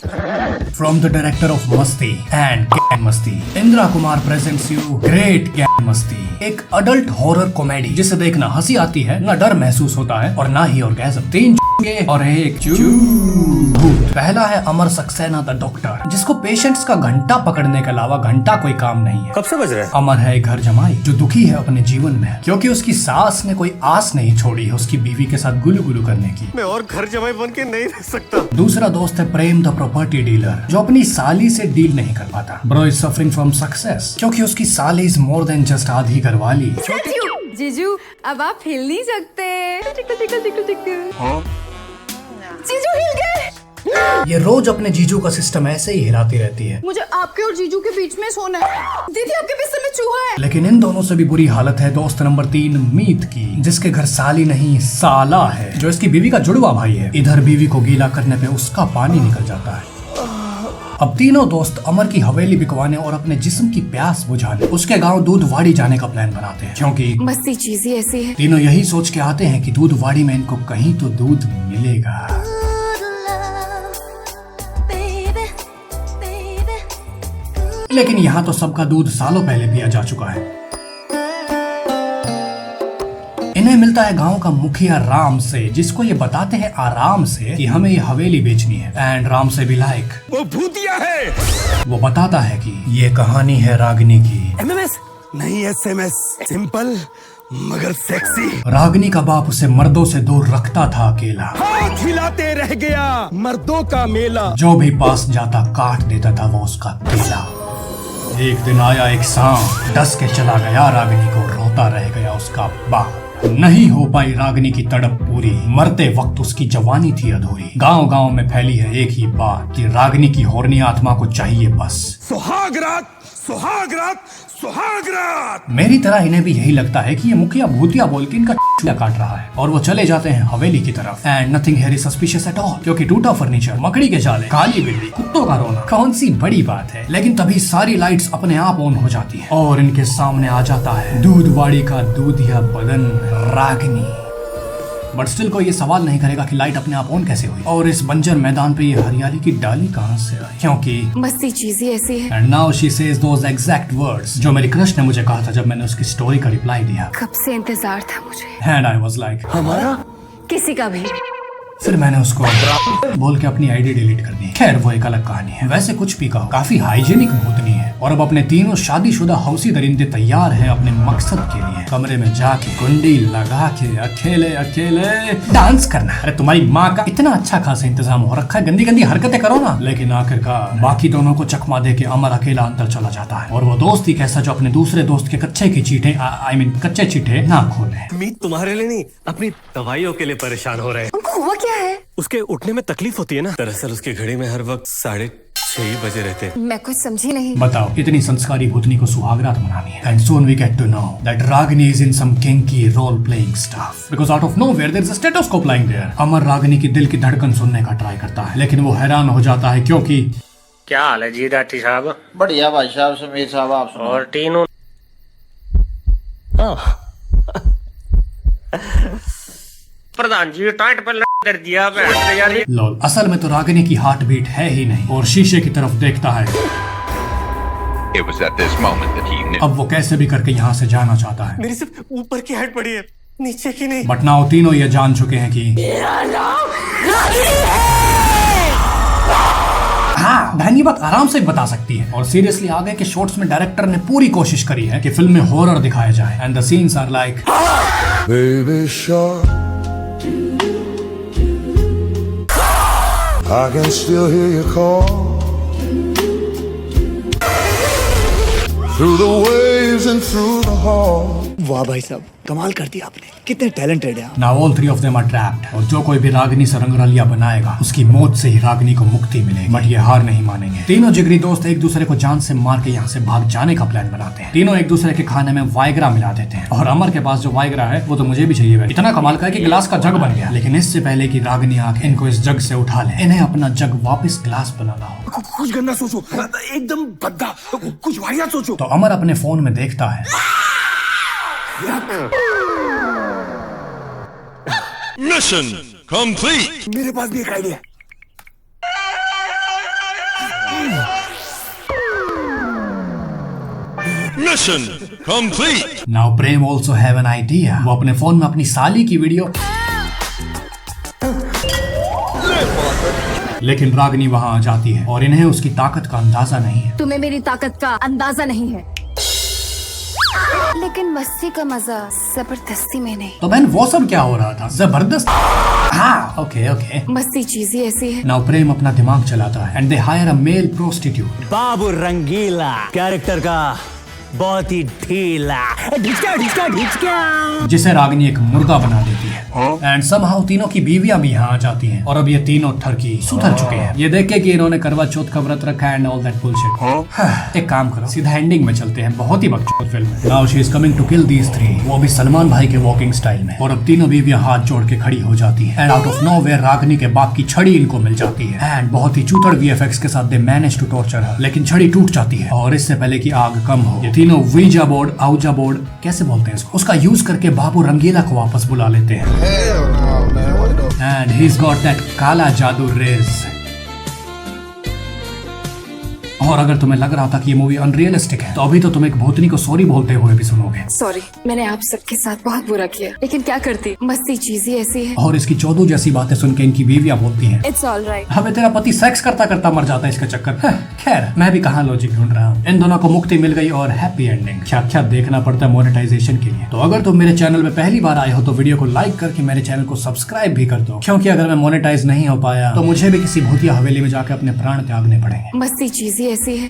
From the director of मस्ती and gang मस्ती, Indira Kumar presents you great gang मस्ती, एक अडल्ट हॉरर कॉमेडी जिसे देखना हंसी आती है, ना डर महसूस होता है और ना ही ऑर्गेज़म। 3 और एक भूत। पहला है अमर सक्सेना द डॉक्टर, जिसको पेशेंट्स का घंटा पकड़ने के अलावा घंटा कोई काम नहीं है। कब से बज रहा है? अमर है एक घर जमाई जो दुखी है अपने जीवन में, क्योंकि उसकी सास ने कोई आस नहीं छोड़ी है उसकी बीवी के साथ गुलू गुलू करने की। मैं और घर जमाई बन के नहीं रह सकता। दूसरा दोस्त है प्रेम द प्रॉपर्टी डीलर, जो अपनी साली से डील नहीं कर पाता। Bro is suffering from success, क्योंकि उसकी साली इज मोर देन जस्ट आधी घरवाली। जीजू अब आप हिल नहीं सकते। जीजू हिल गए। ये रोज अपने जीजू का सिस्टम ऐसे ही हिलाती रहती है। मुझे आपके और जीजू के बीच में सोना है। दीदी आपके बिस्तर में चूहा है। लेकिन इन दोनों से भी बुरी हालत है दोस्त नंबर 3 मीत की, जिसके घर साली नहीं साला है, जो इसकी बीवी का जुड़वा भाई है। इधर बीवी को गीला करने पे उसका पानी निकल जाता है। अब तीनों दोस्त अमर की हवेली बिकवाने और अपने जिस्म की प्यास बुझाने उसके गांव दूधवाड़ी जाने का प्लान बनाते हैं, क्योंकि मस्ती चीज ही ऐसी है। तीनों यही सोच के आते हैं कि दूधवाड़ी में इनको कहीं तो दूध मिलेगा। लेकिन यहाँ तो सबका दूध सालों पहले पिया जा चुका है। इन्हें मिलता है गांव का मुखिया राम से, जिसको ये बताते हैं आराम से कि हमें ये हवेली बेचनी है। एंड राम से भी लाइक वो भूतिया है। वो बताता है कि ये कहानी है रागिनी की। MMS नहीं, SMS सिंपल मगर सेक्सी। रागिनी का बाप उसे मर्दों से दूर रखता था अकेला, हाथ हिलाते रह गया मर्दों का मेला। जो भी पास जाता काट देता था वो उसका केला। एक दिन आया एक सांप, डस के चला गया रागिनी को, रोता रह गया उसका बाप। नहीं हो पाई रागिनी की तड़प पूरी, मरते वक्त उसकी जवानी थी अधूरी। गांव गांव में फैली है एक ही बात कि रागिनी की होरनी आत्मा को चाहिए बस सुहाग रात, सुहाग रात, सुहाग रात। मेरी तरह इन्हें भी यही लगता है कि ये मुखिया भूतिया बोल के इनका चूड़ा काट रहा है, और वो चले जाते हैं हवेली की तरफ। And nothing here is suspicious at all, क्योंकि टूटा फर्नीचर, मकड़ी के जाले, काली बिल्ली, कुत्तों का रोना कौन सी बड़ी बात है। लेकिन तभी सारी लाइट्स अपने आप ऑन हो जाती है और इनके सामने आ जाता है दूधवाड़ी का दूधिया बदन रागिनी। बट स्टिल कोई ये सवाल नहीं करेगा कि लाइट अपने आप ऑन कैसे हुई और इस बंजर मैदान पे ये हरियाली की डाली कहां से आई, क्योंकि मस्ती चीज ही ऐसी है। And now she says those exact words जो मेरी क्रश ने मुझे कहा था जब मैंने उसकी स्टोरी का रिप्लाई दिया। कब से इंतजार था मुझे। एंड आई वाज लाइक हमारा किसी का भी। फिर मैंने उसको बोल के अपनी आईडी डिलीट कर दी। खैर वो एक अलग कहानी है। वैसे कुछ भी कहो, काफी हाइजीनिक भूतनी है। और अब अपने तीनों शादीशुदा हौसी दरिंदे तैयार हैं अपने मकसद के लिए। कमरे में जाके कुंडी लगा के अकेले अकेले डांस करना। अरे तुम्हारी माँ का इतना अच्छा खासा इंतजाम हो रखा है, गंदी गंदी हरकतें करो ना। लेकिन आखिरकार बाकी दोनों को चकमा दे के अमर अकेला अंदर चला जाता है, और वो दोस्त ही कैसा जो अपने दूसरे दोस्त के कच्चे की चीटें कच्चे चीटे ना खोले। मीत तुम्हारे लिए नहीं, अपनी दवाइयों के लिए परेशान हो रहे हैं। हुआ क्या है? उसके उठने में तकलीफ होती है ना। दरअसल उसकी घड़ी में हर वक्त 6:30 बजे रहते हैं। मैं कुछ समझी नहीं। बताओ, इतनी संस्कारी भूतनी को सुहागरात मनानी है। And soon we get to know that Ragini is in some kinky role playing stuff because out of nowhere there is a stethoscope lying there. अमर रागिनी की दिल की धड़कन सुनने का ट्राई करता है, लेकिन वो हैरान हो जाता है क्योंकि क्या हाल है जी डाटी साहब? बढ़िया भाई साहब, समीर साहब आप सुनाओ। और तीनों प्रधान जी टाइट पर कर दिया यार। लॉल, असल में तो रागिनी की हार्ट बीट है ही नहीं, और शीशे की तरफ देखता है। It was at this moment that he knew. अब वो कैसे भी करके यहाँ से जाना चाहता है, मेरी सिर्फ ऊपर की हाइट पड़ी है, नीचे की नहीं। बट नाउ तीनों ये जान चुके हैं कि हाँ, बहनी बात आराम से बता सकती है। और सीरियसली आगे के शॉट्स में डायरेक्टर ने पूरी कोशिश करी है कि फिल्म में हॉरर दिखाया जाए। And the scenes are like Baby shark, I can still hear you call through the waves and through the hall. वाह भाई साहब, कमाल कर दिया आपने, कितने टैलेंटेड है आप। Now all three of them are trapped, और जो कोई भी रागिनी से रंगरलिया बनाएगा उसकी मौत से ही रागिनी को मुक्ति मिलेगी। बट ये हार नहीं मानेंगे। तीनों जिगरी दोस्त एक दूसरे को जान से मार के यहाँ से भाग जाने का प्लान बनाते हैं। तीनों एक दूसरे के खाने में वाइग्रा मिला देते हैं, और अमर के पास जो वाइग्रा है वो तो मुझे भी चाहिए। इतना कमाल का है कि गिलास का जग बन गया। लेकिन इससे पहले कि रागिनी आके इनको इस जग से उठा ले, इन्हें अपना जग वापस ग्लास बनाना होगा। कुछ गंदा सोचो, एकदम भद्दा, कुछ वाहियात सोचो। तो अमर अपने फोन में देखता है Mission complete. मेरे पास भी एक idea. Mission complete. Now Prem also have an idea. वो अपने फोन में अपनी साली की वीडियो, लेकिन रागनी वहाँ आ जाती है और इन्हें उसकी ताकत का अंदाजा नहीं है। तुम्हें मेरी ताकत का अंदाजा नहीं है, लेकिन मस्ती का मजा जबरदस्ती में नहीं। तो बहन वो सब क्या हो रहा था? जबरदस्त। हाँ, ओके ओके। मस्ती चीज ही ऐसी है। नाउ प्रेम अपना दिमाग चलाता है and they hire a male prostitute. Babu Rangeela character का बहुत ही ढीला ढिचका ढिचका ढिचका, जिसे रागिनी एक मुर्गा बना देती है एंड समहाउ तीनों की बीवियां भी यहाँ आ जाती हैं और अब ये तीनों ठरकी सुधर चुके हैं। ये देख के कि इन्होंने करवा चौथ का व्रत रखा है एंड ऑल दैट बुलशिट। एक काम करो, सीधा एंडिंग में चलते हैं। बहुत ही बकचोद फिल्म है। Now she is coming to kill these three, वो भी सलमान भाई के वॉकिंग स्टाइल में। और अब तीनों बीवियां हाथ जोड़ के खड़ी हो जाती हैं and out of nowhere Ragini के बाप की छड़ी इनको मिल जाती है एंड बहुत ही चूतड़ वीएफएक्स के साथ दे मैनेज टू टॉर्चर हर, लेकिन छड़ी टूट जाती है और इससे पहले कि आग कम हो ये तीनों वीजा बोर्ड, आउजा बोर्ड कैसे बोलते हैं इसको, उसका यूज करके बाबू रंगीला को वापस बुला लेते हैं and he's got that काला जादू रेज। और अगर तुम्हें लग रहा था कि ये मूवी अनरियलिस्टिक है तो अभी तो तुम एक भूतनी को सॉरी बोलते हुए भी सुनोगे। सॉरी, मैंने आप सबके साथ बहुत बुरा किया, लेकिन क्या करती, मस्ती चीज ही ऐसी है। और इसकी चौधू जैसी बातें सुन के इनकी बीवियां बोलती हैं इट्स ऑल राइट। हमें तेरा पति सेक्स करता करता मर जाता है इसका चक्कर। खैर मैं भी कहाँ लॉजिक ढूंढ रहा हूँ। इन दोनों को मुक्ति मिल गई और हैप्पी एंडिंग। क्या देखना पड़ता है मोनेटाइजेशन के लिए। तो अगर तुम मेरे चैनल में पहली बार आए हो तो वीडियो को लाइक करके मेरे चैनल को सब्सक्राइब भी कर दो, क्योंकि अगर मैं मोनेटाइज नहीं हो पाया तो मुझे भी किसी भूतिया हवेली में जाकर अपने प्राण त्यागने पड़ेंगे। मस्ती चीज ही ऐसी है।